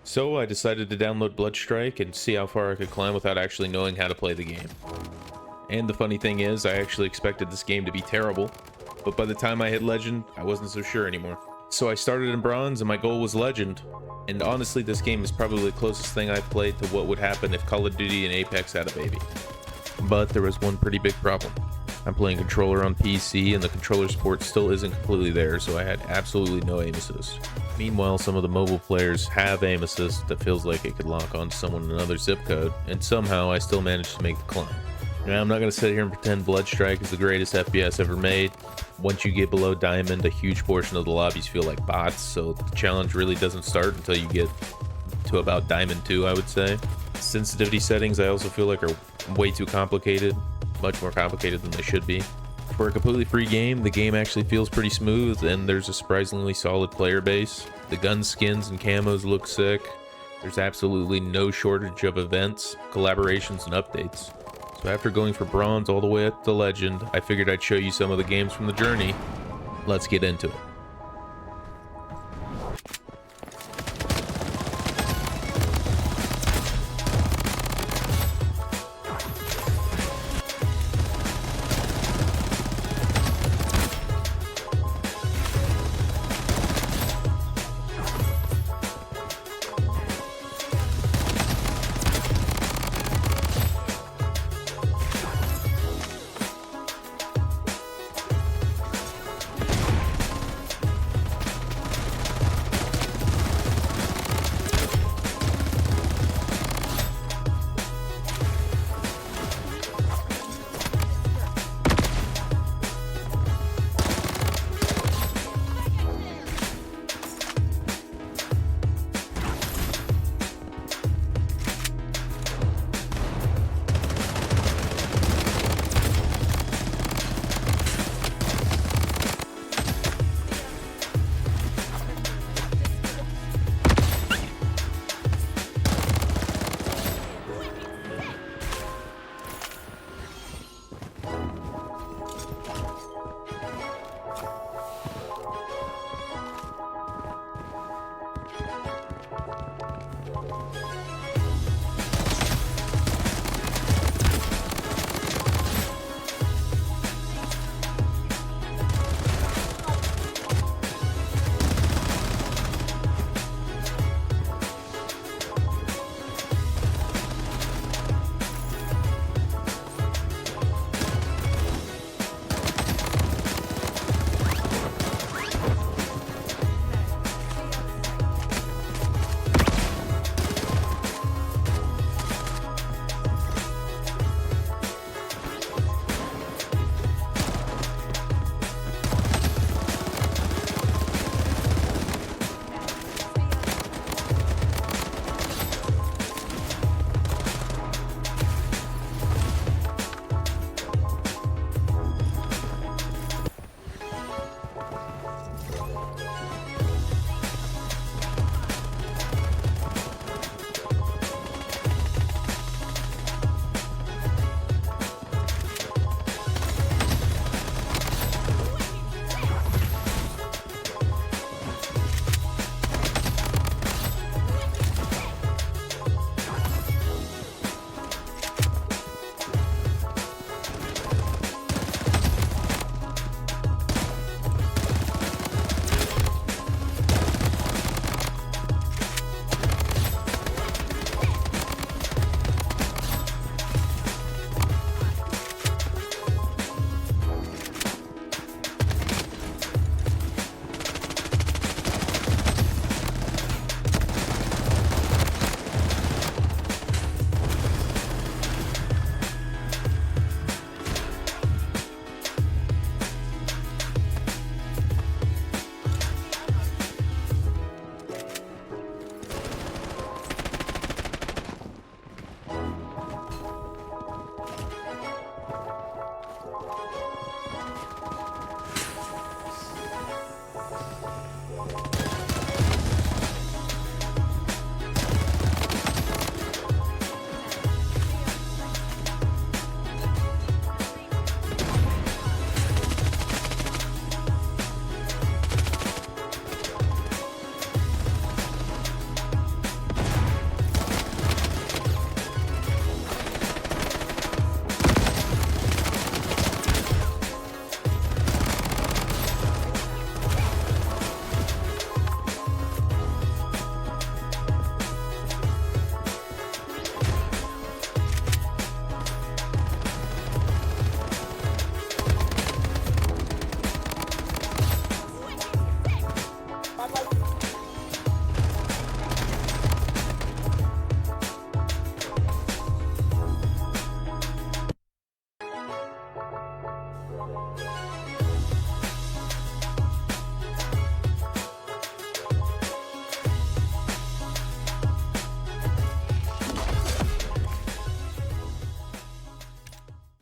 So I decided to download Bloodstrike and see how far I could climb without actually knowing how to play the game. And the funny thing is, I actually expected this game to be terrible, but by the time I hit Legend, I wasn't so sure anymore. So I started in Bronze and my goal was Legend, and honestly this game is probably the closest thing I've played to what would happen if Call of Duty and Apex had a baby. But there was one pretty big problem. I'm playing controller on PC and the controller support still isn't completely there, so I had absolutely no aim assist. Meanwhile, some of the mobile players have aim assist that feels like it could lock on someone in another zip code, and somehow I still managed to make the climb. Now, I'm not going to sit here and pretend Bloodstrike is the greatest FPS ever made. Once you get below Diamond, a huge portion of the lobbies feel like bots, so the challenge really doesn't start until you get to about Diamond 2, I would say. Sensitivity settings I also feel like are way too complicated, much more complicated than they should be. For a completely free game, the game actually feels pretty smooth, and there's a surprisingly solid player base. The gun skins and camos look sick. There's absolutely no shortage of events, collaborations, and updates. So after going for Bronze all the way up to Legend, I figured I'd show you some of the games from the journey. Let's get into it.